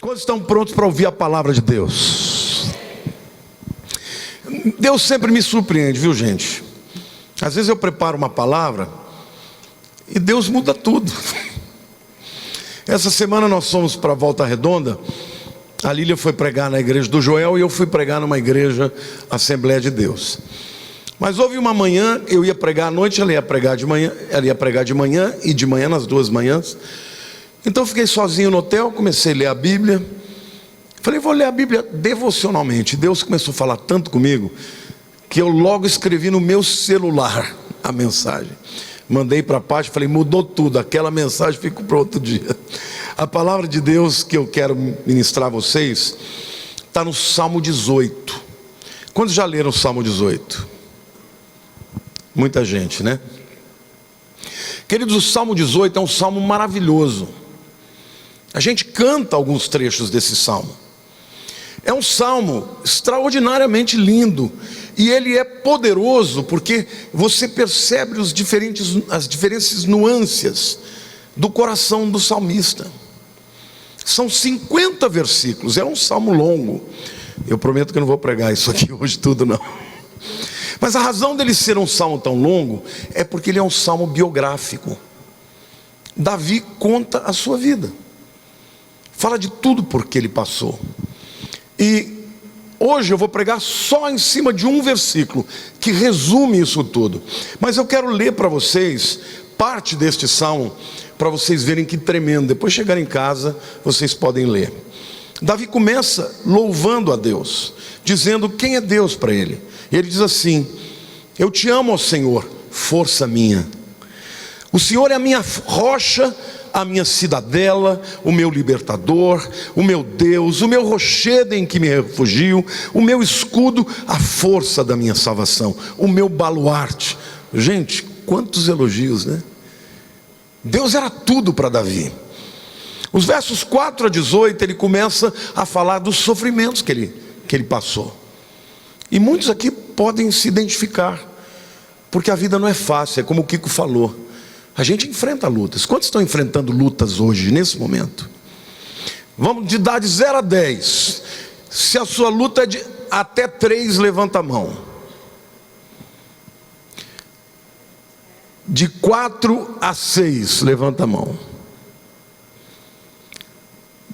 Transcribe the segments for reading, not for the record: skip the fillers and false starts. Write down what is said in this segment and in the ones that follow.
Quantos estão prontos para ouvir a palavra de Deus? Deus sempre me surpreende, viu, gente? Às vezes eu preparo uma palavra e Deus muda tudo. Essa semana nós fomos para Volta Redonda. A Lília foi pregar na igreja do Joel e eu fui pregar numa igreja Assembleia de Deus. Mas houve uma manhã, eu ia pregar à noite, ela ia pregar de manhã, e de manhã nas duas manhãs. Então eu fiquei sozinho no hotel, comecei a ler a Bíblia. Falei, vou ler a Bíblia devocionalmente. Deus começou a falar tanto comigo que eu logo escrevi no meu celular a mensagem. Mandei para a Paty, falei, mudou tudo, aquela mensagem ficou para outro dia. A palavra de Deus que eu quero ministrar a vocês está no Salmo 18. Quantos já leram o Salmo 18? Muita gente, né? Queridos, o Salmo 18 é um salmo maravilhoso. A gente canta alguns trechos desse salmo. É um salmo extraordinariamente lindo. E ele é poderoso porque você percebe as diferentes nuances do coração do salmista. São 50 versículos, é um salmo longo. Eu prometo que eu não vou pregar isso aqui hoje tudo não. Mas a razão dele ser um salmo tão longo é porque ele é um salmo biográfico. Davi conta a sua vida. Fala de tudo por que ele passou. E hoje eu vou pregar só em cima de um versículo que resume isso tudo. Mas eu quero ler para vocês parte deste salmo, para vocês verem que tremendo. Depois chegar em casa, vocês podem ler. Davi começa louvando a Deus, dizendo quem é Deus para ele. E ele diz assim: eu te amo, ó Senhor, força minha. O Senhor é a minha rocha, a minha cidadela, o meu libertador, o meu Deus, o meu rochedo em que me refugio, o meu escudo, a força da minha salvação, o meu baluarte. Gente, quantos elogios, né? Deus era tudo para Davi. Os versos 4 a 18, ele começa a falar dos sofrimentos que ele passou. E muitos aqui podem se identificar, porque a vida não é fácil, é como o Kiko falou. A gente enfrenta lutas. Quantos estão enfrentando lutas hoje, nesse momento? Vamos de dar de 0 a 10. Se a sua luta é de até 3, levanta a mão. De 4 a 6, levanta a mão.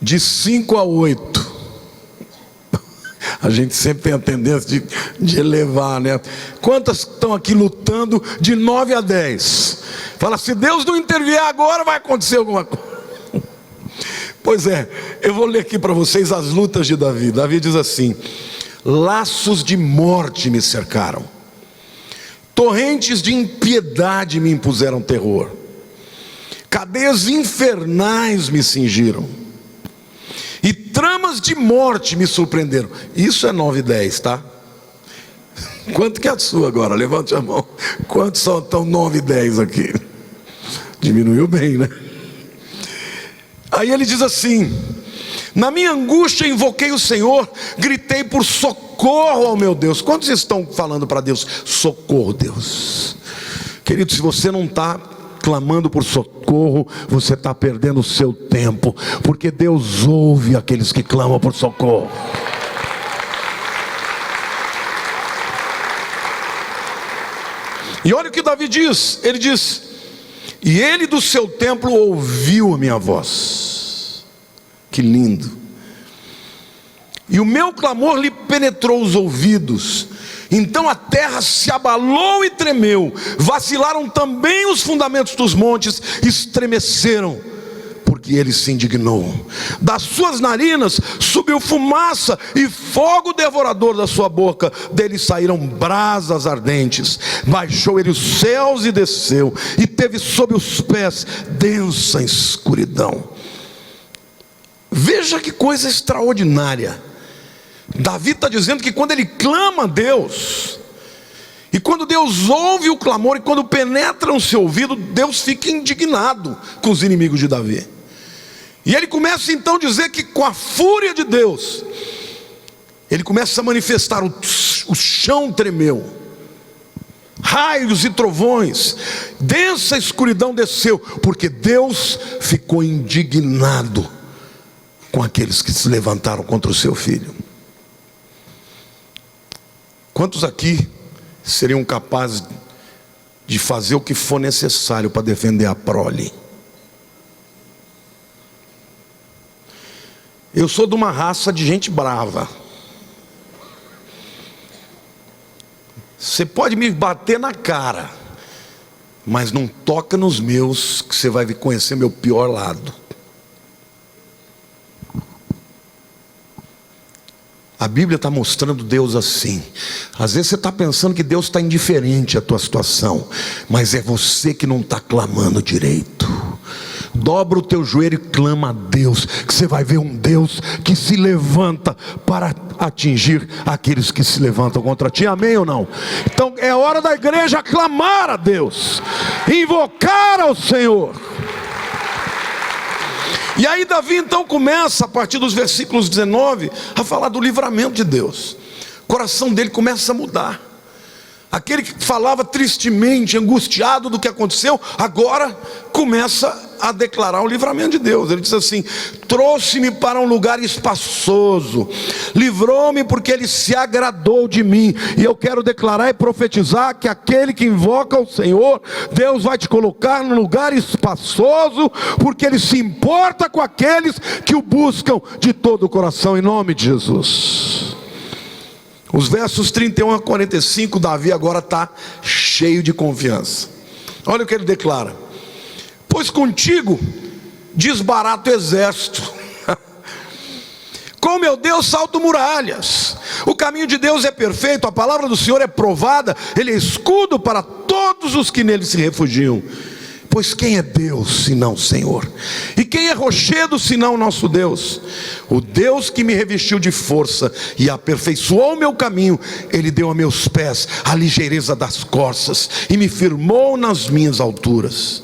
De 5 a 8. A gente sempre tem a tendência de elevar, né? Quantas estão aqui lutando de 9 a 10? Fala, se Deus não intervier agora, vai acontecer alguma coisa. Pois é, eu vou ler aqui para vocês as lutas de Davi. Davi diz assim: laços de morte me cercaram, torrentes de impiedade me impuseram terror, cadeias infernais me cingiram, e tramas de morte me surpreenderam. Isso é 9 e 10, tá? Quanto que é a sua agora? Levante a mão. Quantos só estão 9 e 10 aqui? Diminuiu bem, né? Aí ele diz assim: na minha angústia invoquei o Senhor, gritei por socorro ao meu Deus. Quantos estão falando para Deus? Socorro, Deus. Querido, se você não está clamando por socorro, você está perdendo o seu tempo, porque Deus ouve aqueles que clamam por socorro. E olha o que Davi diz. Ele diz: e ele do seu templo ouviu a minha voz. Que lindo. E o meu clamor lhe penetrou os ouvidos. Então a terra se abalou e tremeu, vacilaram também os fundamentos dos montes, estremeceram, porque ele se indignou. Das suas narinas subiu fumaça, e fogo devorador da sua boca, dele saíram brasas ardentes. Baixou ele os céus e desceu, e teve sob os pés densa escuridão. Veja que coisa extraordinária. Davi está dizendo que quando ele clama a Deus, e quando Deus ouve o clamor, e quando penetra no seu ouvido, Deus fica indignado com os inimigos de Davi. E ele começa então a dizer que com a fúria de Deus, ele começa a manifestar, o chão tremeu, raios e trovões, densa escuridão desceu, porque Deus ficou indignado com aqueles que se levantaram contra o seu filho. Quantos aqui seriam capazes de fazer o que for necessário para defender a prole? Eu sou de uma raça de gente brava. Você pode me bater na cara, mas não toca nos meus, que você vai conhecer meu pior lado. A Bíblia está mostrando Deus assim. Às vezes você está pensando que Deus está indiferente à tua situação, mas é você que não está clamando direito. Dobra o teu joelho e clama a Deus, que você vai ver um Deus que se levanta para atingir aqueles que se levantam contra ti. Amém ou não? Então é hora da igreja clamar a Deus, invocar ao Senhor. E aí Davi então começa, a partir dos versículos 19, a falar do livramento de Deus. O coração dele começa a mudar. Aquele que falava tristemente, angustiado do que aconteceu, agora começa a declarar o livramento de Deus. Ele diz assim: trouxe-me para um lugar espaçoso, livrou-me porque ele se agradou de mim. E eu quero declarar e profetizar que aquele que invoca o Senhor, Deus vai te colocar num lugar espaçoso, porque ele se importa com aqueles que o buscam de todo o coração, em nome de Jesus. Os versos 31 a 45, Davi agora está cheio de confiança. Olha o que ele declara: pois contigo desbarato o exército, com meu Deus salto muralhas. O caminho de Deus é perfeito, a palavra do Senhor é provada, ele é escudo para todos os que nele se refugiam. Pois quem é Deus senão o Senhor? E quem é rochedo senão o nosso Deus? O Deus que me revestiu de força e aperfeiçoou o meu caminho, ele deu a meus pés a ligeireza das corças e me firmou nas minhas alturas.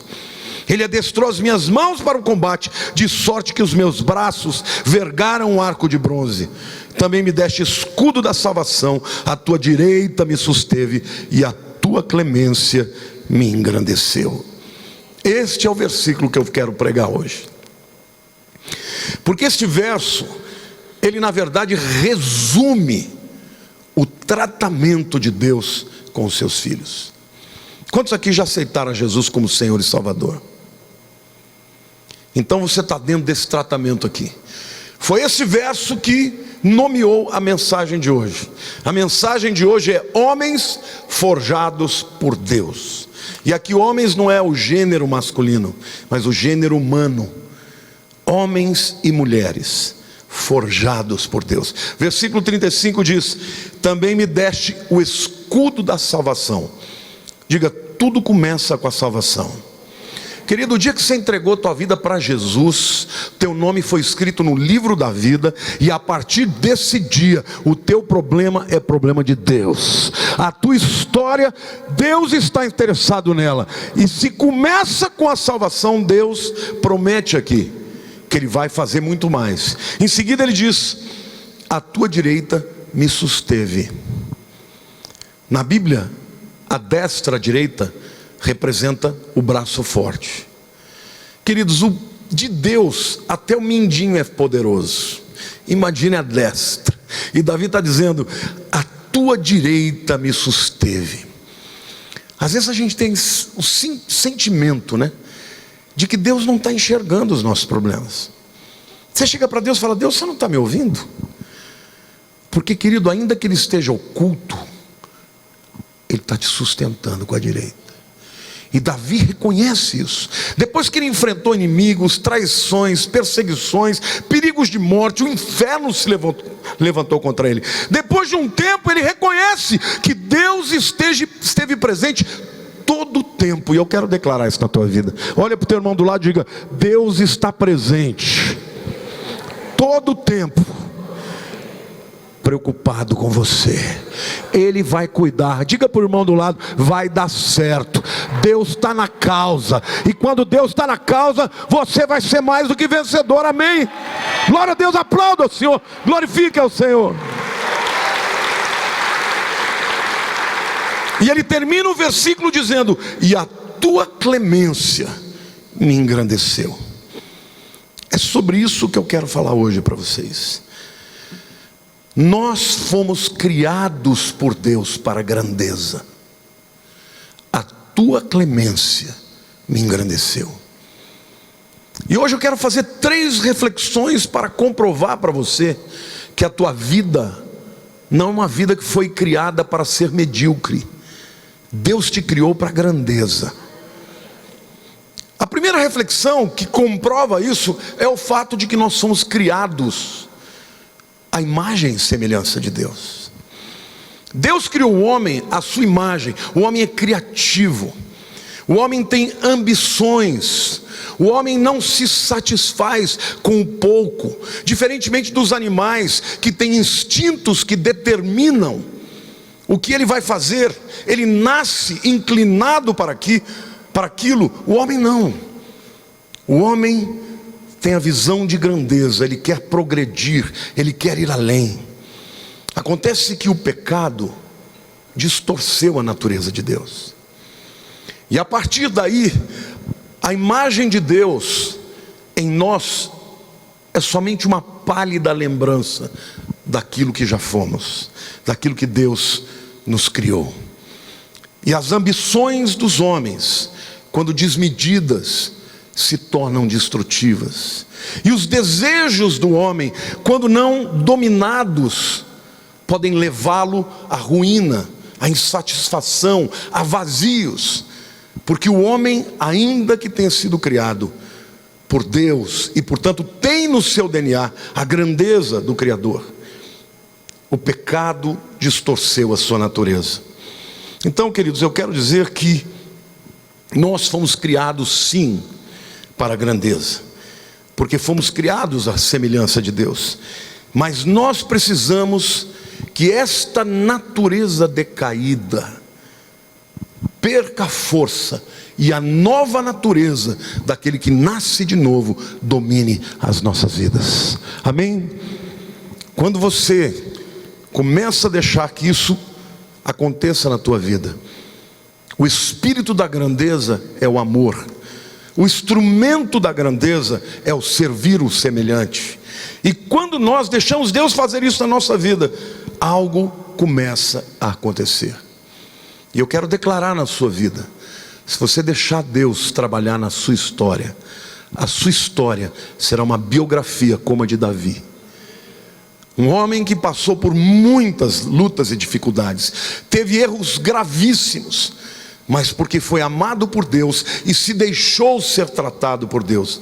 Ele adestrou as minhas mãos para o combate, de sorte que os meus braços vergaram um arco de bronze. Também me deste escudo da salvação, a tua direita me susteve e a tua clemência me engrandeceu. Este é o versículo que eu quero pregar hoje, porque este verso, ele na verdade resume o tratamento de Deus com os seus filhos. Quantos aqui já aceitaram Jesus como Senhor e Salvador? Então você está dentro desse tratamento aqui. Foi esse verso que nomeou a mensagem de hoje. A mensagem de hoje é homens forjados por Deus. E aqui homens não é o gênero masculino, mas o gênero humano. Homens e mulheres forjados por Deus. Versículo 35 diz: também me deste o escudo da salvação. Diga, tudo começa com a salvação. Querido, o dia que você entregou tua vida para Jesus, teu nome foi escrito no livro da vida, e a partir desse dia, o teu problema é problema de Deus. A tua história, Deus está interessado nela. E se começa com a salvação, Deus promete aqui que Ele vai fazer muito mais. Em seguida Ele diz: a tua direita me susteve. Na Bíblia, a destra, a direita, representa o braço forte. Queridos, de Deus até o mindinho é poderoso. Imagine a destra. E Davi está dizendo: a tua direita me susteve. Às vezes a gente tem o sentimento, né, de que Deus não está enxergando os nossos problemas. Você chega para Deus e fala: Deus, você não está me ouvindo? Porque, querido, ainda que Ele esteja oculto, Ele está te sustentando com a direita. E Davi reconhece isso. Depois que ele enfrentou inimigos, traições, perseguições, perigos de morte, o inferno se levantou contra ele. Depois de um tempo ele reconhece que Deus esteve presente todo o tempo. E eu quero declarar isso na tua vida. Olha para o teu irmão do lado e diga: Deus está presente todo o tempo, preocupado com você. Ele vai cuidar. Diga para o irmão do lado: vai dar certo. Deus está na causa. E quando Deus está na causa, você vai ser mais do que vencedor. Amém? Glória a Deus, aplauda o Senhor, glorifique ao Senhor. E ele termina o versículo dizendo: e a tua clemência me engrandeceu. É sobre isso que eu quero falar hoje para vocês. Nós fomos criados por Deus para a grandeza. A tua clemência me engrandeceu. E hoje eu quero fazer 3 reflexões para comprovar para você que a tua vida não é uma vida que foi criada para ser medíocre. Deus te criou para a grandeza. A primeira reflexão que comprova isso é o fato de que nós somos criados à imagem e semelhança de Deus. Deus criou o homem à sua imagem. O homem é criativo. O homem tem ambições. O homem não se satisfaz com o pouco, diferentemente dos animais que têm instintos que determinam o que ele vai fazer. Ele nasce inclinado para aquilo. O homem não. O homem tem a visão de grandeza, ele quer progredir, ele quer ir além. Acontece que o pecado distorceu a natureza de Deus, e a partir daí a imagem de Deus em nós é somente uma pálida lembrança daquilo que já fomos, daquilo que Deus nos criou. E as ambições dos homens, quando desmedidas, se tornam destrutivas. E os desejos do homem, quando não dominados, podem levá-lo à ruína, à insatisfação, a vazios. Porque o homem, ainda que tenha sido criado por Deus e portanto tem no seu DNA a grandeza do Criador, o pecado distorceu a sua natureza. Então, queridos, eu quero dizer que nós fomos criados sim para a grandeza, porque fomos criados à semelhança de Deus. Mas nós precisamos que esta natureza decaída perca a força, e a nova natureza daquele que nasce de novo domine as nossas vidas. Amém? Quando você começa a deixar que isso aconteça na tua vida, o espírito da grandeza é o amor. O instrumento da grandeza é o servir o semelhante. E quando nós deixamos Deus fazer isso na nossa vida, algo começa a acontecer. E eu quero declarar na sua vida: se você deixar Deus trabalhar na sua história, a sua história será uma biografia como a de Davi. Um homem que passou por muitas lutas e dificuldades, teve erros gravíssimos, mas porque foi amado por Deus e se deixou ser tratado por Deus,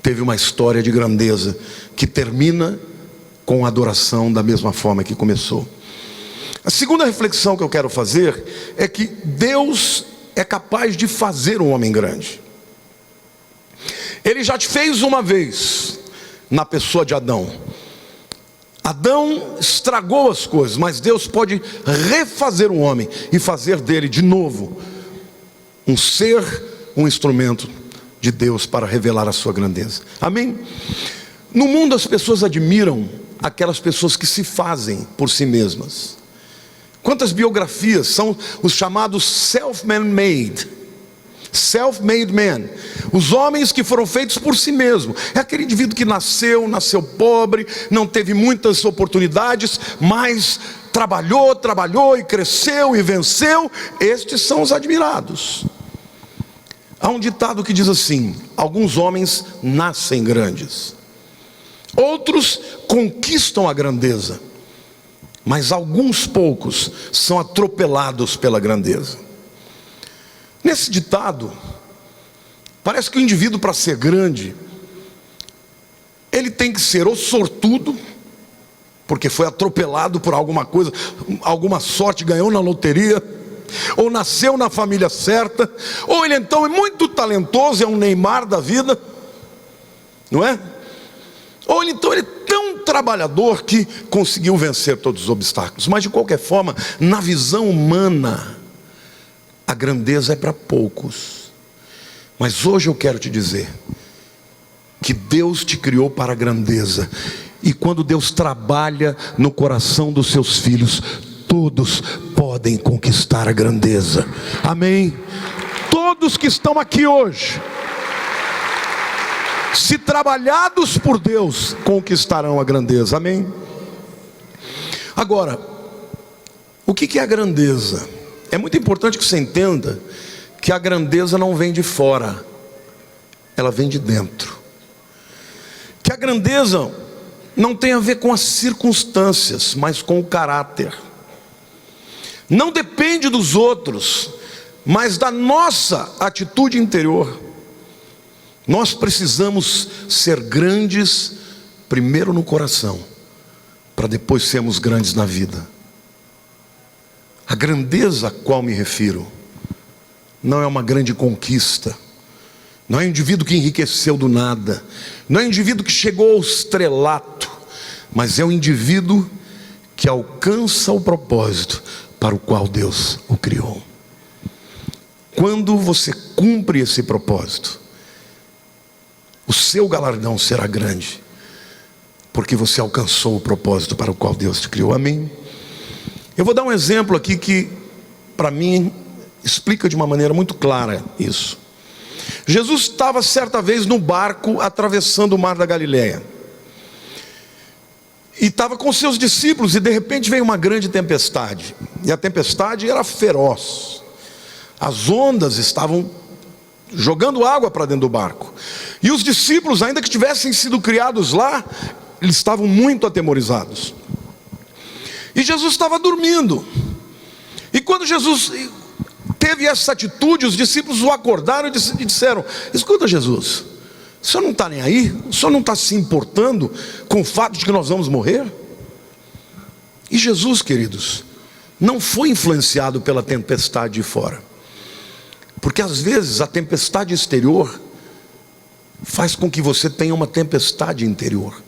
teve uma história de grandeza que termina com adoração da mesma forma que começou. A segunda reflexão que eu quero fazer é que Deus é capaz de fazer um homem grande. Ele já te fez uma vez na pessoa de Adão. Adão estragou as coisas, mas Deus pode refazer o homem e fazer dele de novo um ser, um instrumento de Deus para revelar a sua grandeza. Amém? No mundo as pessoas admiram aquelas pessoas que se fazem por si mesmas. Quantas biografias são os chamados self-made men, os homens que foram feitos por si mesmo. É aquele indivíduo que nasceu pobre, não teve muitas oportunidades, mas trabalhou e cresceu e venceu. Estes são os admirados. Há um ditado que diz assim: alguns homens nascem grandes, outros conquistam a grandeza, mas alguns poucos são atropelados pela grandeza. Nesse ditado, parece que o indivíduo, para ser grande, ele tem que ser ou sortudo, porque foi atropelado por alguma coisa, alguma sorte, ganhou na loteria, ou nasceu na família certa, ou ele então é muito talentoso, é um Neymar da vida, não é? Ou ele então ele é tão trabalhador que conseguiu vencer todos os obstáculos. Mas de qualquer forma, na visão humana, a grandeza é para poucos. Mas hoje eu quero te dizer que Deus te criou para a grandeza. E quando Deus trabalha no coração dos seus filhos, todos podem conquistar a grandeza. Amém? Todos que estão aqui hoje, se trabalhados por Deus, conquistarão a grandeza. Amém? Agora, o que é a grandeza? É muito importante que você entenda que a grandeza não vem de fora, ela vem de dentro. Que a grandeza não tem a ver com as circunstâncias, mas com o caráter. Não depende dos outros, mas da nossa atitude interior. Nós precisamos ser grandes primeiro no coração, para depois sermos grandes na vida. A grandeza a qual me refiro não é uma grande conquista, não é um indivíduo que enriqueceu do nada, não é um indivíduo que chegou ao estrelato, mas é um indivíduo que alcança o propósito para o qual Deus o criou. Quando você cumpre esse propósito, o seu galardão será grande, porque você alcançou o propósito para o qual Deus te criou. Amém? Eu vou dar um exemplo aqui que, para mim, explica de uma maneira muito clara isso. Jesus estava certa vez no barco atravessando o mar da Galileia, e estava com seus discípulos, e de repente veio uma grande tempestade, e a tempestade era feroz. As ondas estavam jogando água para dentro do barco, e os discípulos, ainda que tivessem sido criados lá, eles estavam muito atemorizados. E Jesus estava dormindo, e quando Jesus teve essa atitude, os discípulos o acordaram e disseram: escuta, Jesus, o senhor não está nem aí? O senhor não está se importando com o fato de que nós vamos morrer? E Jesus, queridos, não foi influenciado pela tempestade de fora, porque às vezes a tempestade exterior faz com que você tenha uma tempestade interior.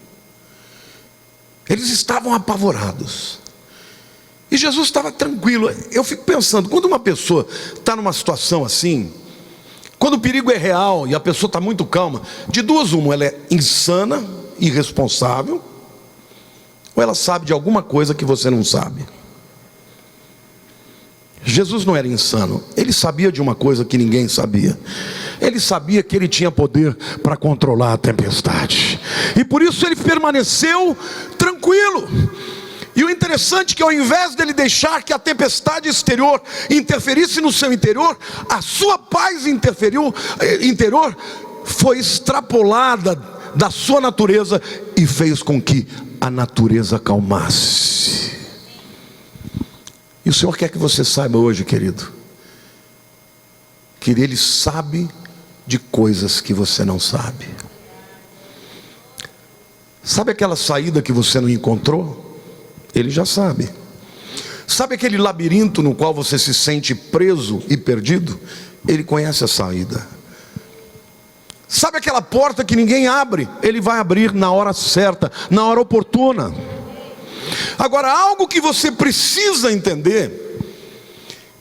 Eles estavam apavorados, e Jesus estava tranquilo. Eu fico pensando, quando uma pessoa está numa situação assim, quando o perigo é real e a pessoa está muito calma, de duas uma: ela é insana, irresponsável, ou ela sabe de alguma coisa que você não sabe. Jesus não era insano, ele sabia de uma coisa que ninguém sabia. Ele sabia que ele tinha poder para controlar a tempestade, e por isso ele permaneceu tranquilo. E o interessante é que, ao invés dele deixar que a tempestade exterior interferisse no seu interior, a sua paz interior foi extrapolada da sua natureza e fez com que a natureza acalmasse. E o Senhor quer que você saiba hoje, querido, que Ele sabe de coisas que você não sabe. Sabe aquela saída que você não encontrou? Ele já sabe. Sabe aquele labirinto no qual você se sente preso e perdido? Ele conhece a saída. Sabe aquela porta que ninguém abre? Ele vai abrir na hora certa, na hora oportuna. Agora, algo que você precisa entender,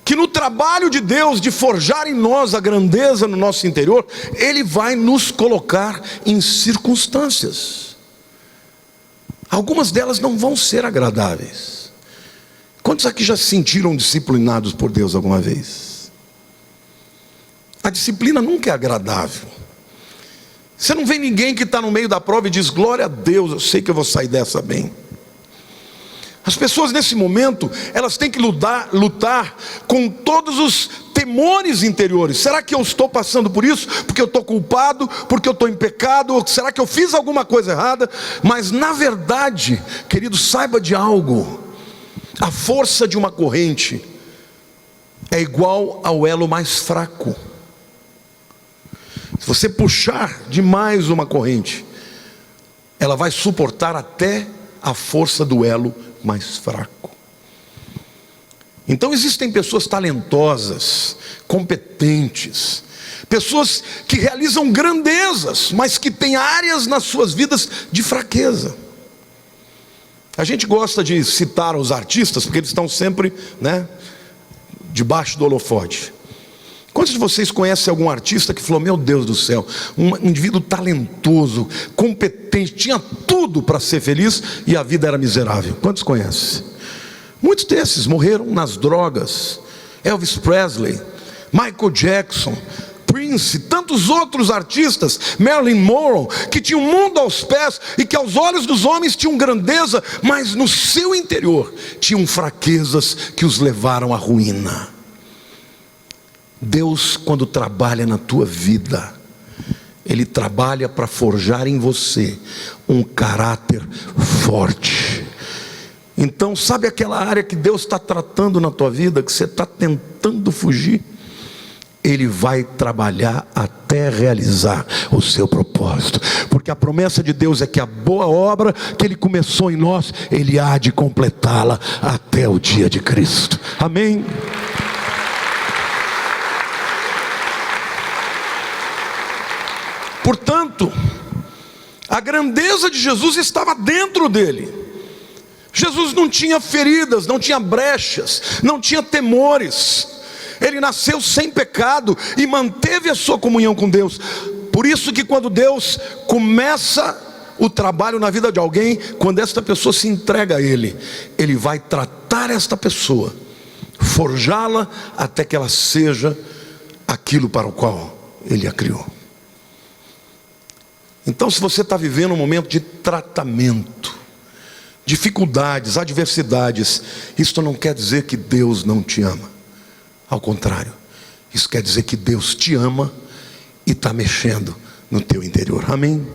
que no trabalho de Deus de forjar em nós a grandeza no nosso interior, Ele vai nos colocar em circunstâncias. Algumas delas não vão ser agradáveis. Quantos aqui já se sentiram disciplinados por Deus alguma vez? A disciplina nunca é agradável. Você não vê ninguém que está no meio da prova e diz: glória a Deus, eu sei que eu vou sair dessa bem. As pessoas nesse momento, elas têm que lutar com todos os temores interiores. Será que eu estou passando por isso porque eu estou culpado, porque eu estou em pecado, ou será que eu fiz alguma coisa errada? Mas na verdade, querido, saiba de algo: a força de uma corrente é igual ao elo mais fraco. Se você puxar demais uma corrente, ela vai suportar até a força do elo mais fraco. Então existem pessoas talentosas, competentes, pessoas que realizam grandezas, mas que têm áreas nas suas vidas de fraqueza. A gente gosta de citar os artistas porque eles estão sempre, debaixo do holofote. Quantos de vocês conhecem algum artista que falou: meu Deus do céu, um indivíduo talentoso, competente, tinha tudo para ser feliz e a vida era miserável? Quantos conhecem? Muitos desses morreram nas drogas. Elvis Presley, Michael Jackson, Prince, tantos outros artistas, Marilyn Monroe, que tinham o mundo aos pés e que aos olhos dos homens tinham grandeza, mas no seu interior tinham fraquezas que os levaram à ruína. Deus, quando trabalha na tua vida, Ele trabalha para forjar em você um caráter forte. Então, sabe aquela área que Deus está tratando na tua vida, que você está tentando fugir? Ele vai trabalhar até realizar o seu propósito, porque a promessa de Deus é que a boa obra que Ele começou em nós, Ele há de completá-la até o dia de Cristo. Amém? Portanto, a grandeza de Jesus estava dentro dele. Jesus não tinha feridas, não tinha brechas, não tinha temores. Ele nasceu sem pecado e manteve a sua comunhão com Deus. Por isso que quando Deus começa o trabalho na vida de alguém, quando esta pessoa se entrega a Ele, Ele vai tratar esta pessoa, forjá-la até que ela seja aquilo para o qual Ele a criou. Então, se você está vivendo um momento de tratamento, dificuldades, adversidades, isso não quer dizer que Deus não te ama. Ao contrário, isso quer dizer que Deus te ama e está mexendo no teu interior. Amém?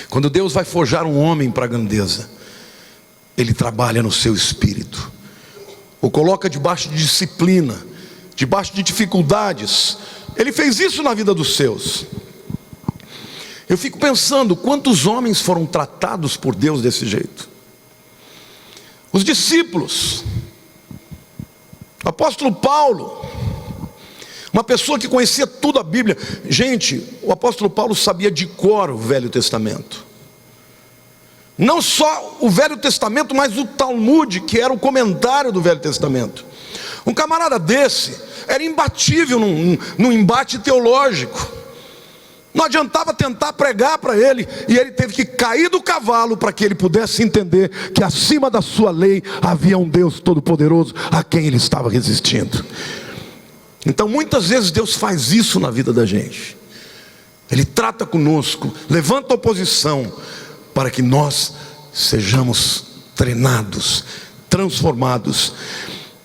Quando Deus vai forjar um homem para a grandeza, Ele trabalha no seu espírito, o coloca debaixo de disciplina, debaixo de dificuldades. Ele fez isso na vida dos seus. Eu fico pensando, quantos homens foram tratados por Deus desse jeito? Os discípulos, o apóstolo Paulo, uma pessoa que conhecia tudo a Bíblia. Gente, o apóstolo Paulo sabia de cor o Velho Testamento. Não só o Velho Testamento, mas o Talmud, que era o comentário do Velho Testamento. Um camarada desse era imbatível num embate teológico. Não adiantava tentar pregar para ele, e ele teve que cair do cavalo para que ele pudesse entender que acima da sua lei havia um Deus todo-poderoso a quem ele estava resistindo. Então muitas vezes Deus faz isso na vida da gente. Ele trata conosco, levanta oposição, para que nós sejamos treinados, transformados.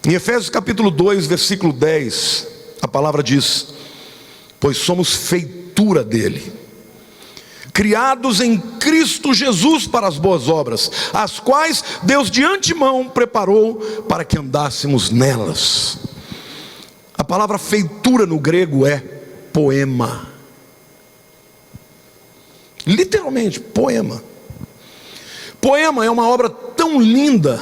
Em Efésios capítulo 2, versículo 10, a palavra diz: pois somos feitura dele, criados em Cristo Jesus para as boas obras, as quais Deus de antemão preparou para que andássemos nelas. A palavra feitura no grego é poema. Literalmente, poema. Poema é uma obra tão linda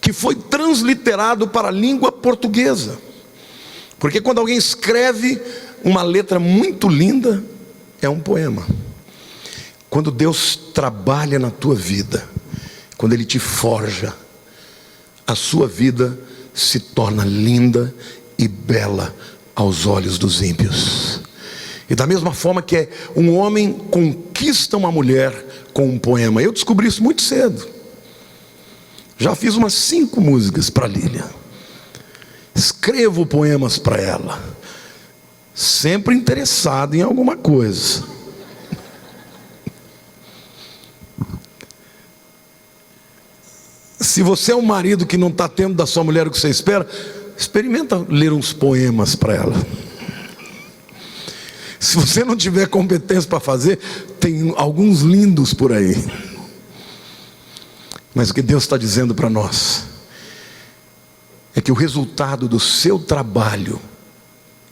que foi transliterado para a língua portuguesa. Porque quando alguém escreve uma letra muito linda, é um poema. Quando Deus trabalha na tua vida, quando Ele te forja, a sua vida se torna linda e bela aos olhos dos ímpios. E da mesma forma que um homem conquista uma mulher com um poema. Eu descobri isso muito cedo. Já fiz umas 5 músicas para Lília. Escrevo poemas para ela, sempre interessado em alguma coisa. Se você é um marido que não está tendo da sua mulher o que você espera, experimenta ler uns poemas para ela. Se você não tiver competência para fazer, tem alguns lindos por aí. Mas o que Deus está dizendo para nós é que o resultado do seu trabalho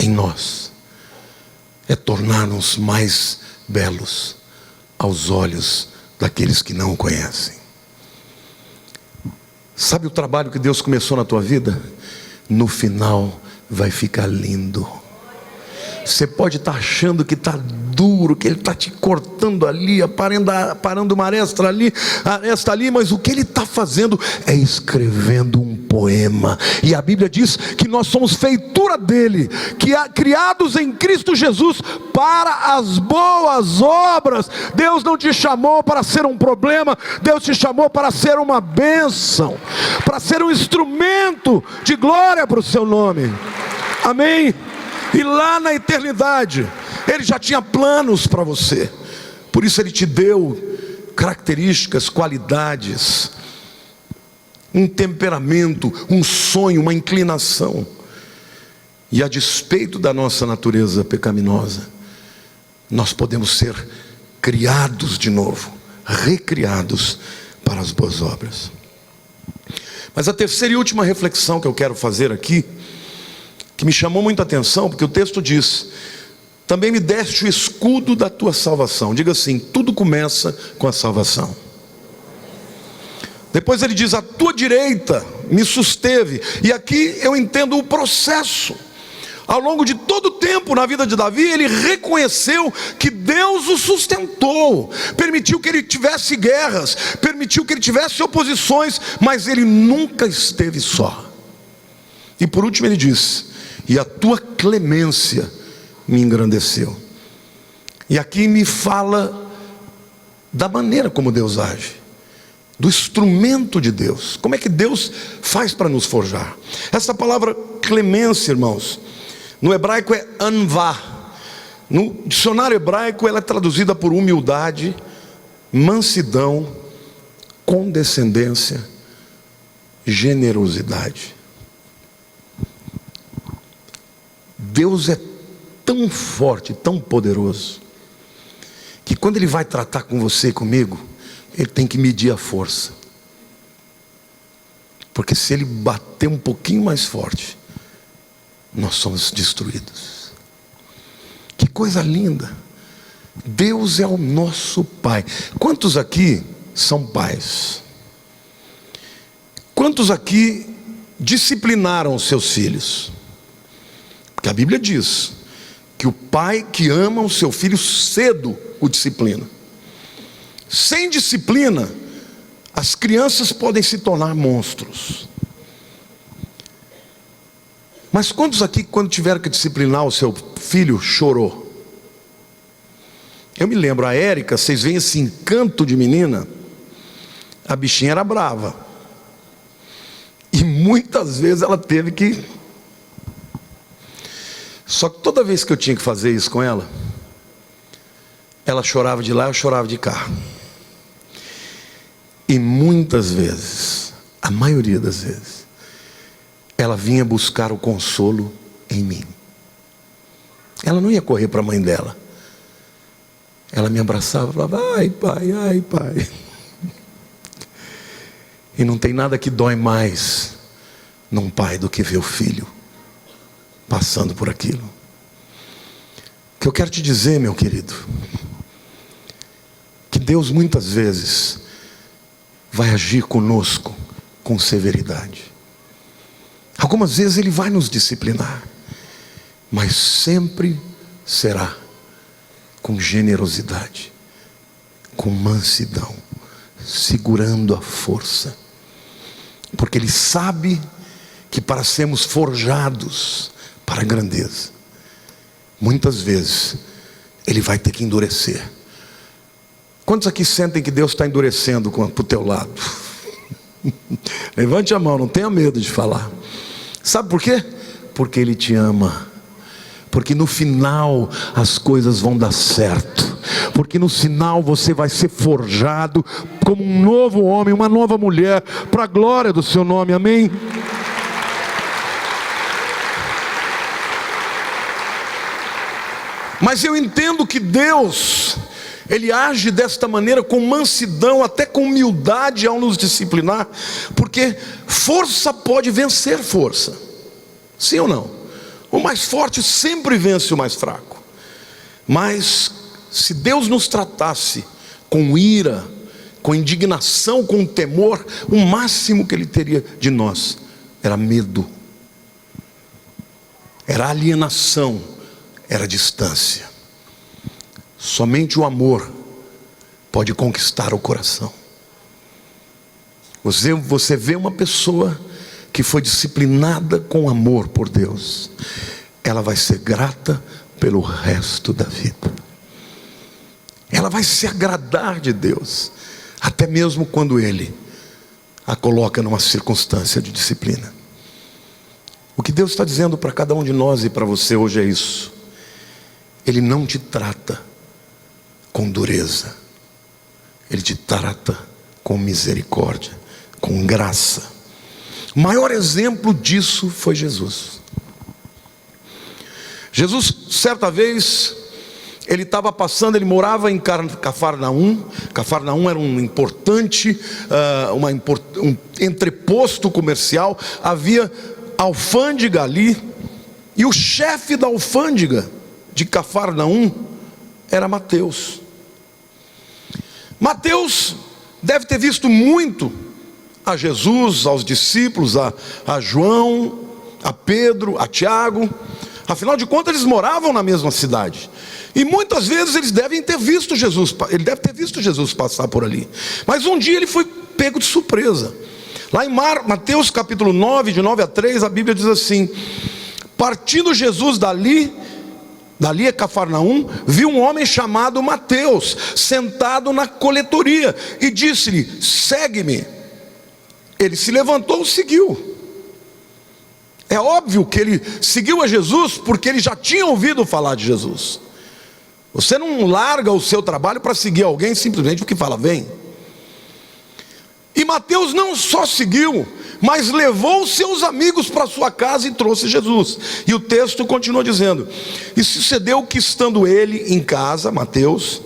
em nós é tornar-nos mais belos aos olhos daqueles que não o conhecem. Sabe o trabalho que Deus começou na tua vida? No final vai ficar lindo. Você pode estar achando que está duro, que Ele está te cortando ali, parando uma aresta ali, mas o que Ele está fazendo é escrevendo um poema. E a Bíblia diz que nós somos feitura dele, criados em Cristo Jesus para as boas obras. Deus não te chamou para ser um problema, Deus te chamou para ser uma bênção, para ser um instrumento de glória para o seu nome. Amém? E lá na eternidade, Ele já tinha planos para você. Por isso Ele te deu características, qualidades, um temperamento, um sonho, uma inclinação. E a despeito da nossa natureza pecaminosa, nós podemos ser criados de novo, recriados para as boas obras. Mas a terceira e última reflexão que eu quero fazer aqui, que me chamou muita atenção, porque o texto diz: também me deste o escudo da tua salvação. Diga assim: tudo começa com a salvação. Depois ele diz: a tua direita me susteve. E aqui eu entendo o processo. Ao longo de todo o tempo na vida de Davi, ele reconheceu que Deus o sustentou, permitiu que ele tivesse guerras, permitiu que ele tivesse oposições, mas ele nunca esteve só. E por último ele diz: e a tua clemência me engrandeceu. E aqui me fala da maneira como Deus age, do instrumento de Deus. Como é que Deus faz para nos forjar? Essa palavra clemência, irmãos, no hebraico é anvá. No dicionário hebraico ela é traduzida por humildade, mansidão, condescendência, generosidade. Deus é tão forte, tão poderoso, que quando Ele vai tratar com você e comigo, Ele tem que medir a força. Porque se Ele bater um pouquinho mais forte, nós somos destruídos. Que coisa linda! Deus é o nosso Pai. Quantos aqui são pais? Quantos aqui disciplinaram os seus filhos? Porque a Bíblia diz que o pai que ama o seu filho cedo o disciplina. Sem disciplina, as crianças podem se tornar monstros. Mas quantos aqui, quando tiveram que disciplinar o seu filho, chorou? Eu me lembro, a Érica, vocês veem esse encanto de menina, a bichinha era brava. E muitas vezes ela teve que... Só que toda vez que eu tinha que fazer isso com ela, ela chorava de lá, eu chorava de cá. E muitas vezes, a maioria das vezes, ela vinha buscar o consolo em mim. Ela não ia correr para a mãe dela. Ela me abraçava e falava: ai pai, ai pai. E não tem nada que dói mais num pai do que ver o filho passando por aquilo. O que eu quero te dizer, meu querido, que Deus muitas vezes vai agir conosco com severidade. Algumas vezes Ele vai nos disciplinar, mas sempre será com generosidade, com mansidão, segurando a força, porque Ele sabe que para sermos forjados para a grandeza, muitas vezes Ele vai ter que endurecer. Quantos aqui sentem que Deus está endurecendo para o teu lado? Levante a mão, não tenha medo de falar. Sabe por quê? Porque Ele te ama. Porque no final as coisas vão dar certo. Porque no final você vai ser forjado como um novo homem, uma nova mulher, para a glória do seu nome, amém? Mas eu entendo que Deus, Ele age desta maneira com mansidão, até com humildade ao nos disciplinar, porque força pode vencer força, sim ou não? O mais forte sempre vence o mais fraco. Mas se Deus nos tratasse com ira, com indignação, com temor, o máximo que Ele teria de nós era medo, era alienação, era distância. Somente o amor pode conquistar o coração. Você vê uma pessoa que foi disciplinada com amor por Deus, ela vai ser grata pelo resto da vida. Ela vai se agradar de Deus, até mesmo quando Ele a coloca numa circunstância de disciplina. O que Deus está dizendo para cada um de nós e para você hoje é isso: Ele não te trata com dureza, Ele te trata com misericórdia, com graça. O maior exemplo disso foi Jesus. Jesus, certa vez, ele estava passando, ele morava em Cafarnaum. Cafarnaum era um importante, um entreposto comercial. Havia alfândega ali, e o chefe da alfândega de Cafarnaum era Mateus. Mateus deve ter visto muito a Jesus, aos discípulos, a João, a Pedro, a Tiago. Afinal de contas, eles moravam na mesma cidade. E muitas vezes ele deve ter visto Jesus passar por ali. Mas um dia ele foi pego de surpresa. Lá em Mateus capítulo 9, de 9 a 3, a Bíblia diz assim: partindo Jesus dali é Cafarnaum, viu um homem chamado Mateus sentado na coletoria e disse-lhe: segue-me. Ele se levantou e seguiu. É óbvio que ele seguiu a Jesus porque ele já tinha ouvido falar de Jesus. Você não larga o seu trabalho para seguir alguém simplesmente porque fala vem. E Mateus não só seguiu, mas levou os seus amigos para sua casa e trouxe Jesus. E o texto continua dizendo: e sucedeu que, estando ele em casa, Mateus,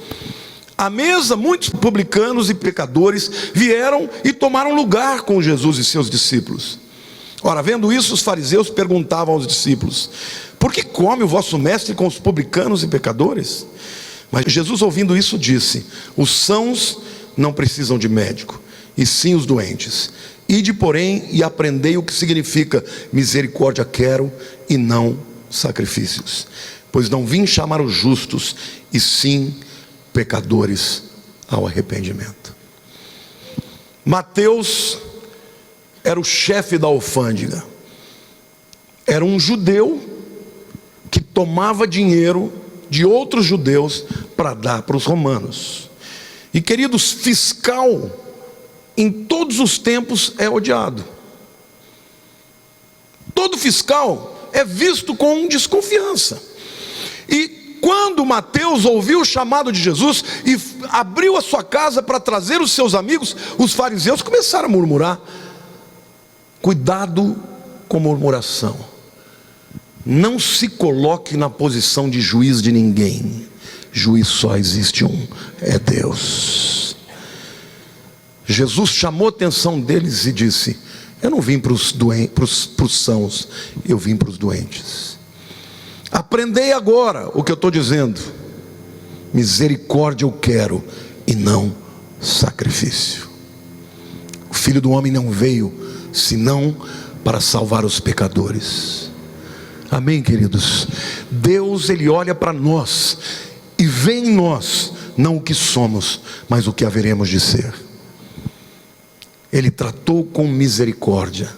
à mesa, muitos publicanos e pecadores vieram e tomaram lugar com Jesus e seus discípulos. Ora, vendo isso, os fariseus perguntavam aos discípulos: por que come o vosso mestre com os publicanos e pecadores? Mas Jesus, ouvindo isso, disse: os sãos não precisam de médico, e sim os doentes. Ide, porém, e aprendei o que significa misericórdia quero, e não sacrifícios. Pois não vim chamar os justos, e sim pecadores ao arrependimento. Mateus era o chefe da alfândega. Era um judeu que tomava dinheiro de outros judeus para dar para os romanos. E queridos, fiscal em todos os tempos é odiado. Todo fiscal é visto com desconfiança. E quando Mateus ouviu o chamado de Jesus e abriu a sua casa para trazer os seus amigos, os fariseus começaram a murmurar. Cuidado com murmuração. Não se coloque na posição de juiz de ninguém. Juiz só existe um, é Deus. Jesus chamou a atenção deles e disse: eu não vim para os sãos, eu vim para os doentes. Aprendei agora o que eu estou dizendo: misericórdia eu quero e não sacrifício. O Filho do Homem não veio senão para salvar os pecadores. Amém, queridos? Deus, Ele olha para nós e vê em nós não o que somos, mas o que haveremos de ser. Ele tratou com misericórdia,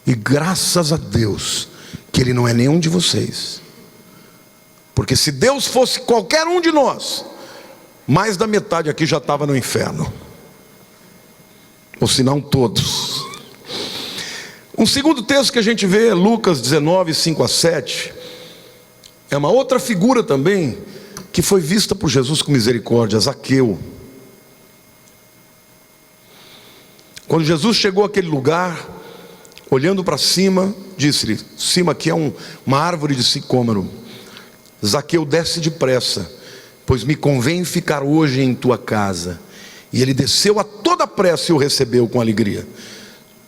e graças a Deus que Ele não é nenhum de vocês, porque se Deus fosse qualquer um de nós, mais da metade aqui já estava no inferno, ou se não todos. Um segundo texto que a gente vê é Lucas 19, 5 a 7. É uma outra figura também que foi vista por Jesus com misericórdia, Zaqueu. Quando Jesus chegou àquele lugar, olhando para cima, disse-lhe: cima aqui é uma árvore de sicômoro. Zaqueu, desce depressa, pois me convém ficar hoje em tua casa. E ele desceu a toda pressa e o recebeu com alegria.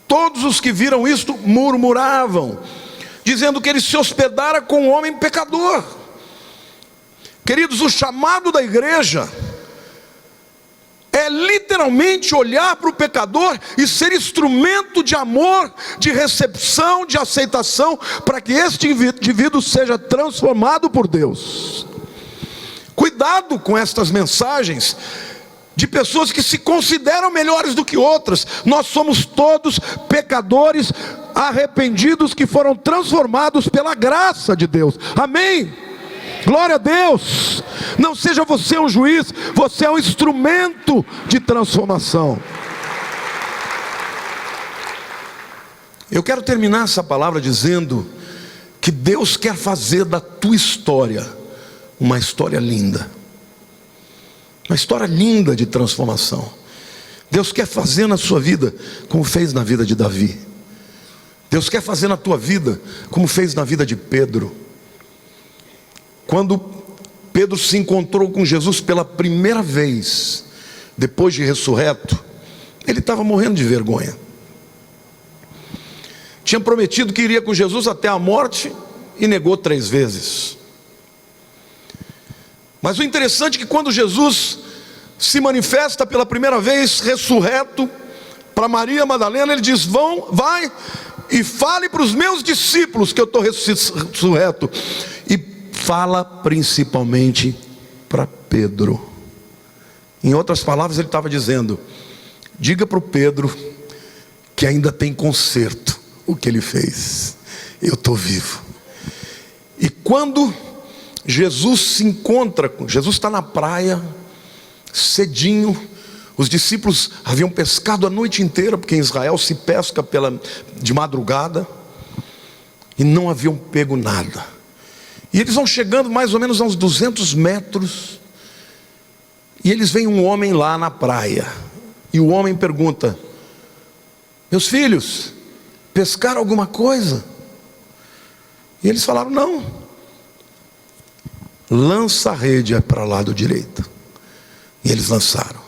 Todos os que viram isto murmuravam, dizendo que ele se hospedara com um homem pecador. Queridos, o chamado da igreja é literalmente olhar para o pecador e ser instrumento de amor, de recepção, de aceitação, para que este indivíduo seja transformado por Deus. Cuidado com estas mensagens de pessoas que se consideram melhores do que outras. Nós somos todos pecadores arrependidos que foram transformados pela graça de Deus. Amém? Glória a Deus. Não seja você um juiz, você é um instrumento de transformação. Eu quero terminar essa palavra dizendo que Deus quer fazer da tua história uma história linda. Uma história linda de transformação. Deus quer fazer na sua vida como fez na vida de Davi. Deus quer fazer na tua vida como fez na vida de Pedro. Quando Pedro se encontrou com Jesus pela primeira vez, depois de ressurreto, ele estava morrendo de vergonha. Tinha prometido que iria com Jesus até a morte e negou 3 vezes. Mas o interessante é que quando Jesus se manifesta pela primeira vez ressurreto para Maria Madalena, ele diz: vai e fale para os meus discípulos que eu estou ressurreto. E fala principalmente para Pedro. Em outras palavras, ele estava dizendo: diga para o Pedro que ainda tem conserto o que ele fez. Eu estou vivo. E quando Jesus se encontra, Jesus está na praia, cedinho. Os discípulos haviam pescado a noite inteira, porque em Israel se pesca de madrugada, e não haviam pego nada. E eles vão chegando mais ou menos a uns 200 metros, e eles veem um homem lá na praia. E o homem pergunta: meus filhos, pescaram alguma coisa? E eles falaram: não. Lança a rede para o lado direito. E eles lançaram.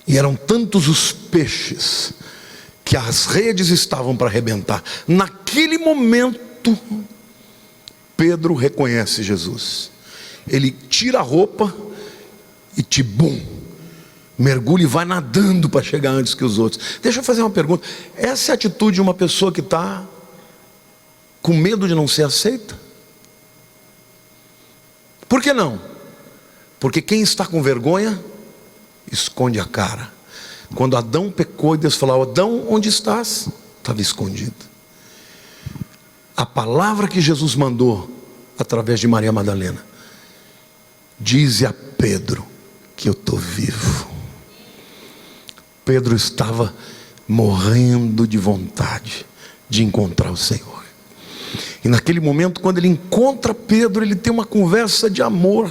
E eram tantos os peixes que as redes estavam para arrebentar. Naquele momento, Pedro reconhece Jesus. Ele tira a roupa e tibum, mergulha e vai nadando para chegar antes que os outros. Deixa eu fazer uma pergunta. Essa é a atitude de uma pessoa que está com medo de não ser aceita? Por que não? Porque quem está com vergonha esconde a cara. Quando Adão pecou e Deus falou: Adão, onde estás? Estava escondido. A palavra que Jesus mandou através de Maria Madalena: dize a Pedro que eu estou vivo. Pedro estava morrendo de vontade de encontrar o Senhor. E naquele momento, quando ele encontra Pedro, ele tem uma conversa de amor,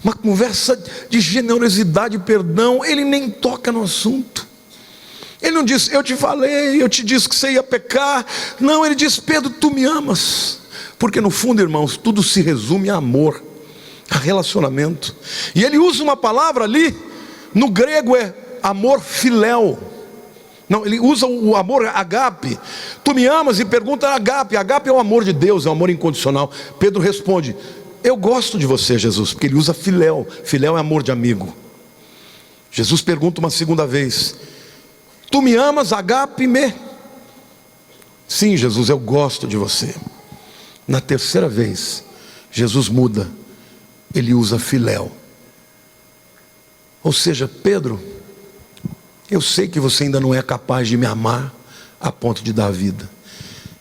uma conversa de generosidade e perdão. Ele nem toca no assunto. Ele não diz: eu te falei, eu te disse que você ia pecar. Não, ele diz: Pedro, tu me amas. Porque no fundo, irmãos, tudo se resume a amor, a relacionamento. E ele usa uma palavra ali, no grego é amor filéu. Não, ele usa o amor agape. Tu me amas? E pergunta agape. Agape é o amor de Deus, é o amor incondicional. Pedro responde: eu gosto de você, Jesus. Porque ele usa filéu. Filéu é amor de amigo. Jesus pergunta uma segunda vez: tu me amas? Agape me? Sim, Jesus, eu gosto de você. Na terceira vez, Jesus muda. Ele usa filéu. Ou seja, Pedro, eu sei que você ainda não é capaz de me amar a ponto de dar a vida,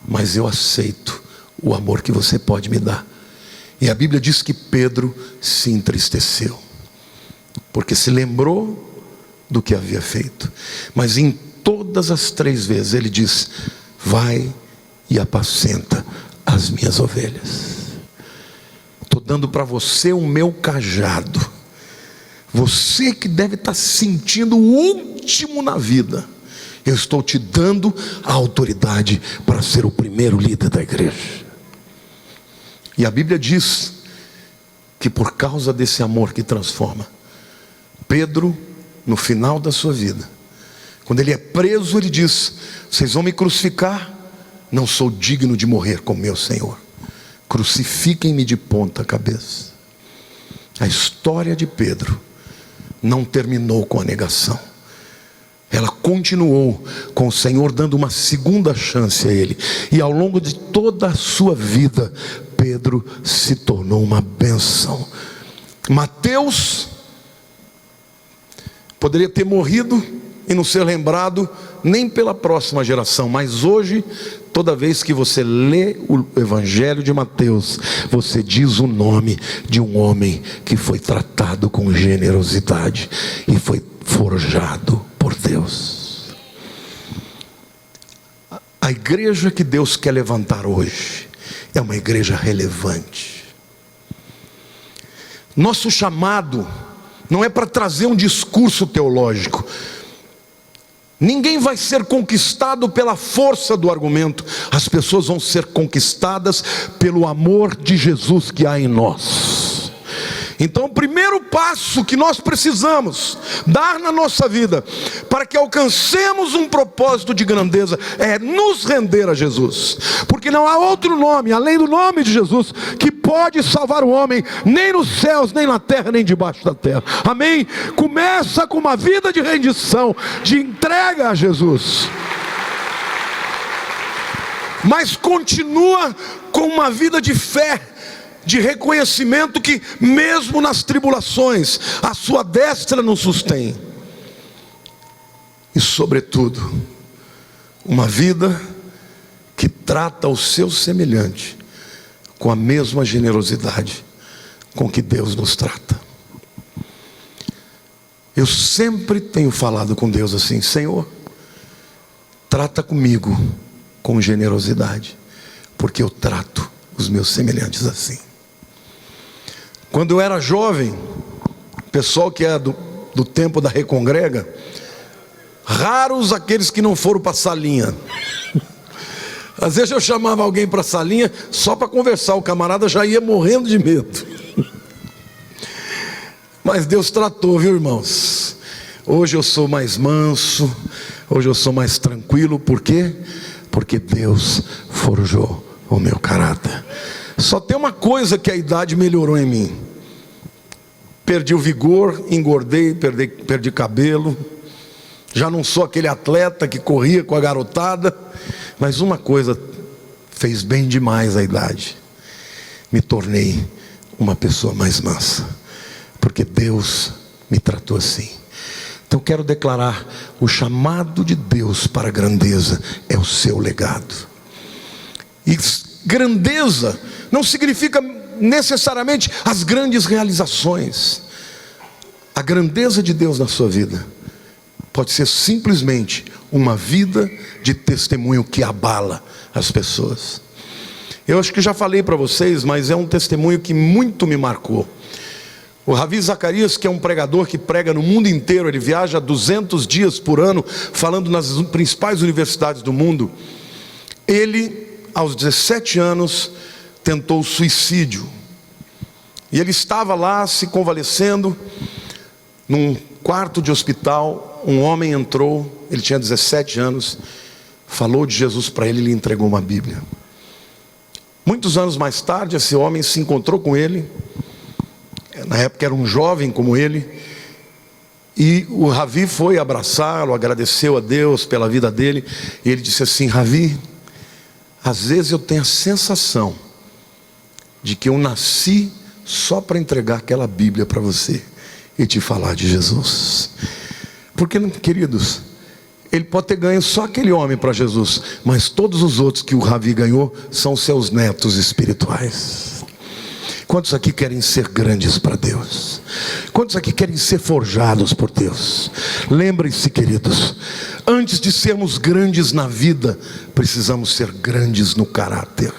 mas eu aceito o amor que você pode me dar. E a Bíblia diz que Pedro se entristeceu, porque se lembrou do que havia feito. Mas em todas as 3 vezes ele diz: vai e apacenta as minhas ovelhas. Estou dando para você o meu cajado. Você que deve estar sentindo o último na vida, eu estou te dando a autoridade para ser o primeiro líder da igreja. E a Bíblia diz que por causa desse amor que transforma, Pedro, no final da sua vida, quando ele é preso, ele diz: vocês vão me crucificar? Não sou digno de morrer com meu Senhor. Crucifiquem-me de ponta cabeça. A história de Pedro não terminou com a negação. Ela continuou com o Senhor dando uma segunda chance a ele. E ao longo de toda a sua vida, Pedro se tornou uma bênção. Mateus poderia ter morrido e não ser lembrado nem pela próxima geração, mas hoje, toda vez que você lê o Evangelho de Mateus, você diz o nome de um homem que foi tratado com generosidade e foi forjado por Deus. igreja que Deus quer levantar hoje é uma igreja relevante. Nosso chamado não é para trazer um discurso teológico. Ninguém vai ser conquistado pela força do argumento. As pessoas vão ser conquistadas pelo amor de Jesus que há em nós. Então, o primeiro passo que nós precisamos dar na nossa vida, para que alcancemos um propósito de grandeza, é nos render a Jesus. Porque não há outro nome, além do nome de Jesus, que pode salvar o homem, nem nos céus, nem na terra, nem debaixo da terra. Amém? Começa com uma vida de rendição, de entrega a Jesus. Mas continua com uma vida de fé, de reconhecimento que mesmo nas tribulações, a sua destra nos sustém. E sobretudo, uma vida que trata o seu semelhante com a mesma generosidade com que Deus nos trata. Eu sempre tenho falado com Deus assim: Senhor, trata comigo com generosidade, porque eu trato os meus semelhantes assim. Quando eu era jovem, o pessoal que é do tempo da Recongrega, raros aqueles que não foram para a salinha. Às vezes eu chamava alguém para a salinha só para conversar, o camarada já ia morrendo de medo. Mas Deus tratou, viu, irmãos? Hoje eu sou mais manso, hoje eu sou mais tranquilo. Por quê? Porque Deus forjou o meu caráter. Só tem uma coisa que a idade melhorou em mim: perdi o vigor, engordei, perdi cabelo. Já não sou aquele atleta que corria com a garotada. Mas uma coisa fez bem demais a idade: me tornei uma pessoa mais mansa, porque Deus me tratou assim. Então eu quero declarar: o chamado de Deus para a grandeza é o seu legado. E grandeza não significa necessariamente as grandes realizações. A grandeza de Deus na sua vida pode ser simplesmente uma vida de testemunho que abala as pessoas. Eu acho que já falei para vocês, mas é um testemunho que muito me marcou. O Ravi Zacarias, que é um pregador que prega no mundo inteiro, ele viaja 200 dias por ano, falando nas principais universidades do mundo. Ele, aos 17 anos, tentou suicídio. E ele estava lá se convalescendo, num quarto de hospital. Um homem entrou, ele tinha 17 anos, falou de Jesus para ele e lhe entregou uma Bíblia. Muitos anos mais tarde, esse homem se encontrou com ele. Na época era um jovem como ele. E o Ravi foi abraçá-lo, agradeceu a Deus pela vida dele. E ele disse assim: Ravi, às vezes eu tenho a sensação de que eu nasci só para entregar aquela Bíblia para você e te falar de Jesus. Porque, queridos, ele pode ter ganho só aquele homem para Jesus, mas todos os outros que o Ravi ganhou são seus netos espirituais. Quantos aqui querem ser grandes para Deus? Quantos aqui querem ser forjados por Deus? Lembrem-se, queridos, antes de sermos grandes na vida, precisamos ser grandes no caráter,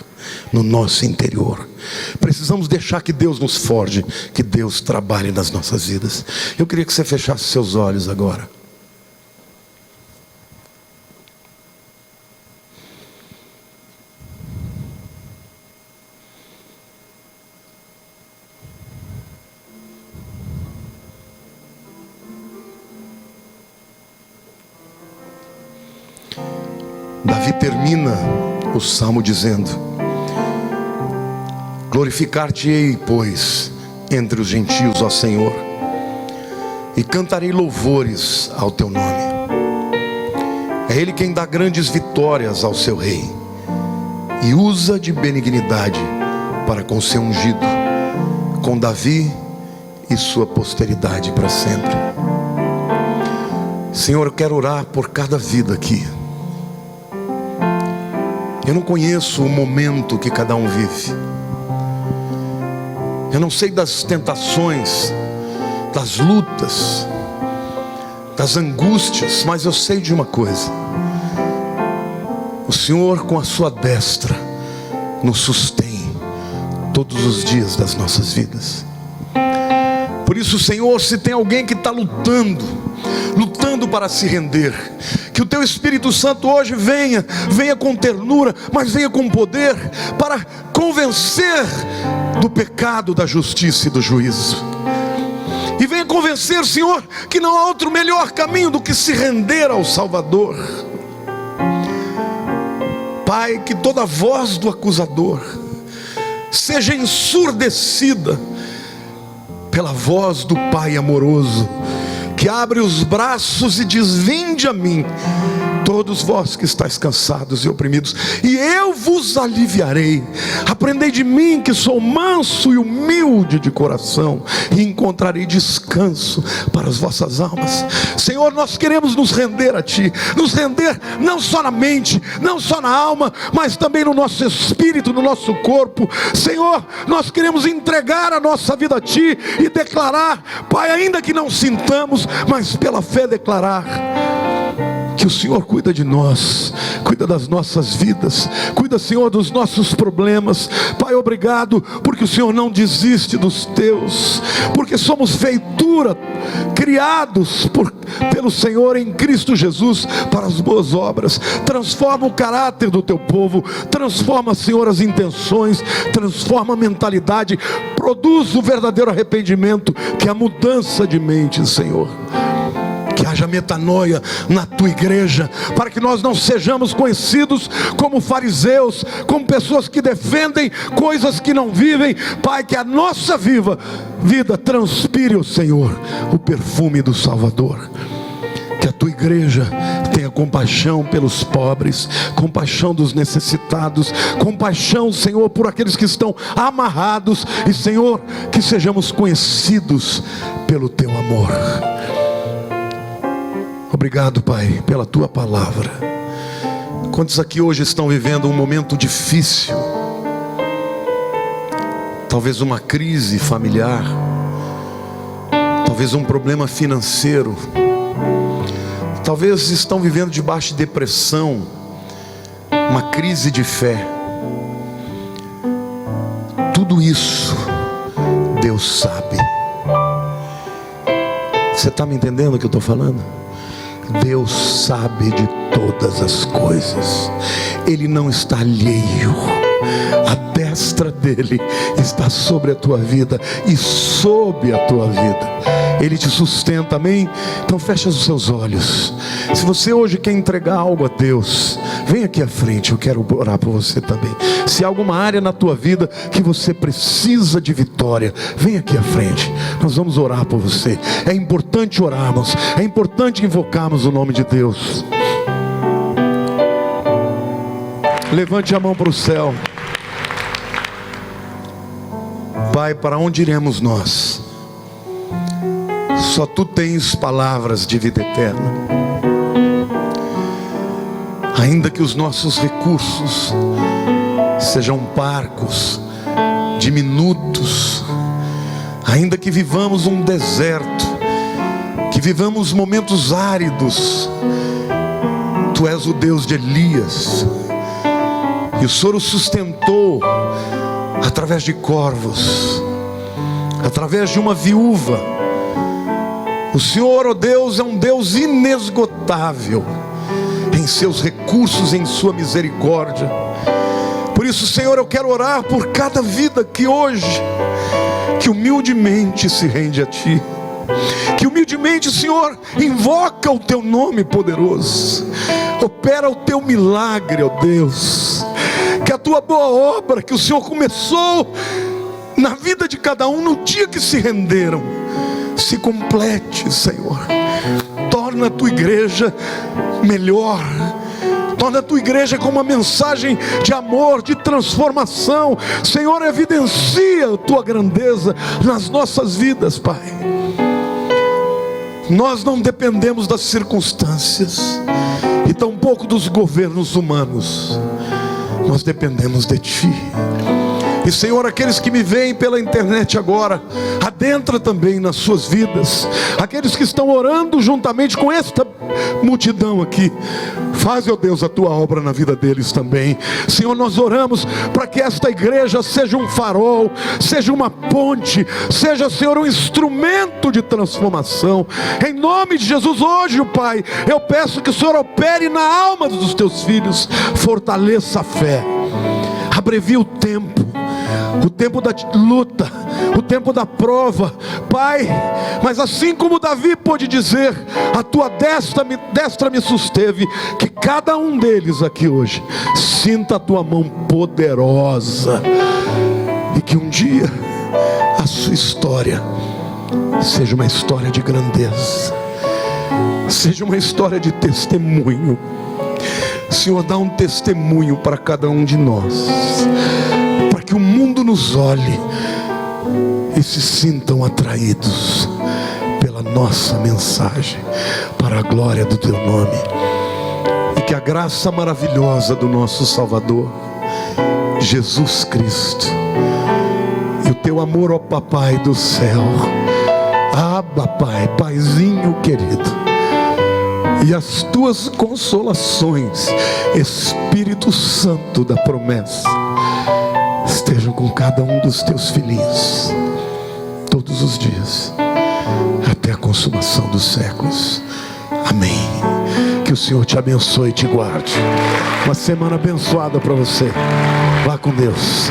no nosso interior. Precisamos deixar que Deus nos forje, que Deus trabalhe nas nossas vidas. Eu queria que você fechasse seus olhos agora. Davi termina o salmo dizendo: glorificar-te-ei, pois, entre os gentios, ó Senhor, e cantarei louvores ao teu nome. É Ele quem dá grandes vitórias ao seu rei, e usa de benignidade para com seu ungido, com Davi e sua posteridade para sempre. Senhor, eu quero orar por cada vida aqui. Eu não conheço o momento que cada um vive. Eu não sei das tentações, das lutas, das angústias, mas eu sei de uma coisa: O Senhor, com a sua destra, nos sustém todos os dias das nossas vidas. Por isso, Senhor, se tem alguém que está lutando para se render, que o Teu Espírito Santo hoje venha com ternura, mas venha com poder, para convencer do pecado, da justiça e do juízo. E venha convencer, Senhor, que não há outro melhor caminho do que se render ao Salvador. Pai, que toda voz do acusador seja ensurdecida pela voz do Pai amoroso, que abre os braços e diz: vinde a mim, todos vós que estáis cansados e oprimidos, e eu vos aliviarei. Aprendei de mim, que sou manso e humilde de coração, e encontrarei descanso para as vossas almas. Senhor, nós queremos nos render a Ti, nos render não só na mente, não só na alma, mas também no nosso espírito, no nosso corpo. Senhor, nós queremos entregar a nossa vida a Ti e declarar, Pai, ainda que não sintamos, mas pela fé declarar que o Senhor cuida de nós, cuida das nossas vidas, cuida, Senhor, dos nossos problemas. Pai, obrigado, porque o Senhor não desiste dos Teus, porque somos feitura, criados pelo Senhor em Cristo Jesus, para as boas obras. Transforma o caráter do Teu povo, transforma, Senhor, as intenções, transforma a mentalidade, produz o verdadeiro arrependimento, que é a mudança de mente, Senhor. Que haja metanoia na Tua igreja, para que nós não sejamos conhecidos como fariseus, como pessoas que defendem coisas que não vivem. Pai, que a nossa vida transpire, o Senhor, o perfume do Salvador. Que a Tua igreja tenha compaixão pelos pobres, compaixão dos necessitados, compaixão, Senhor, por aqueles que estão amarrados. E, Senhor, que sejamos conhecidos pelo Teu amor. Obrigado, Pai, pela Tua palavra. Quantos aqui hoje estão vivendo um momento difícil? Talvez uma crise familiar, talvez um problema financeiro, talvez estão vivendo debaixo de depressão, uma crise de fé. Tudo isso Deus sabe. Você está me entendendo o que eu estou falando? Deus sabe de todas as coisas. Ele não está alheio. A destra dele está sobre a tua vida e sob a tua vida. Ele te sustenta, amém? Então fecha os seus olhos. Se você hoje quer entregar algo a Deus, vem aqui à frente, eu quero orar por você também. Se há alguma área na tua vida que você precisa de vitória, vem aqui à frente, nós vamos orar por você. É importante orarmos, é importante invocarmos o nome de Deus. Levante a mão para o céu. Pai, para onde iremos nós? Só Tu tens palavras de vida eterna. Ainda que os nossos recursos sejam parcos, diminutos, ainda que vivamos um deserto, que vivamos momentos áridos, Tu és o Deus de Elias, e o Senhor o sustentou através de corvos, através de uma viúva. O Senhor, ó Deus, é um Deus inesgotável em seus recursos, em sua misericórdia. Por isso, Senhor, eu quero orar por cada vida que hoje, que humildemente se rende a Ti, que humildemente, Senhor, invoca o Teu nome poderoso, opera o Teu milagre, ó Deus. Que a Tua boa obra que o Senhor começou na vida de cada um no dia que se renderam, se complete, Senhor. Torna a Tua igreja melhor, torna a Tua igreja com uma mensagem de amor, de transformação. Senhor, evidencia a Tua grandeza nas nossas vidas, Pai. Nós não dependemos das circunstâncias e tampouco dos governos humanos. Nós dependemos de Ti. E, Senhor, aqueles que me veem pela internet agora, adentra também nas suas vidas. Aqueles que estão orando juntamente com esta multidão aqui, Faz, ó Deus, a tua obra na vida deles também. Senhor, nós oramos para que esta igreja seja um farol, seja uma ponte, seja, Senhor, um instrumento de transformação. Em nome de Jesus, hoje, Pai, eu peço que o Senhor opere na alma dos teus filhos, fortaleça a fé, abrevie o tempo da luta, o tempo da prova, Pai. Mas assim como Davi pôde dizer: a tua destra me susteve, que cada um deles aqui hoje sinta a tua mão poderosa, e que um dia a sua história seja uma história de grandeza, seja uma história de testemunho. Senhor, dá um testemunho para cada um de nós, para que o mundo nos olhe e se sintam atraídos pela nossa mensagem, para a glória do teu nome. E que a graça maravilhosa do nosso Salvador Jesus Cristo, e o teu amor, ó Papai do céu, Abba Pai, Paizinho querido, e as tuas consolações, Espírito Santo da promessa, estejam com cada um dos teus filhinhos todos os dias, até a consumação dos séculos. Amém. Que o Senhor te abençoe e te guarde. Uma semana abençoada para você. Vá com Deus.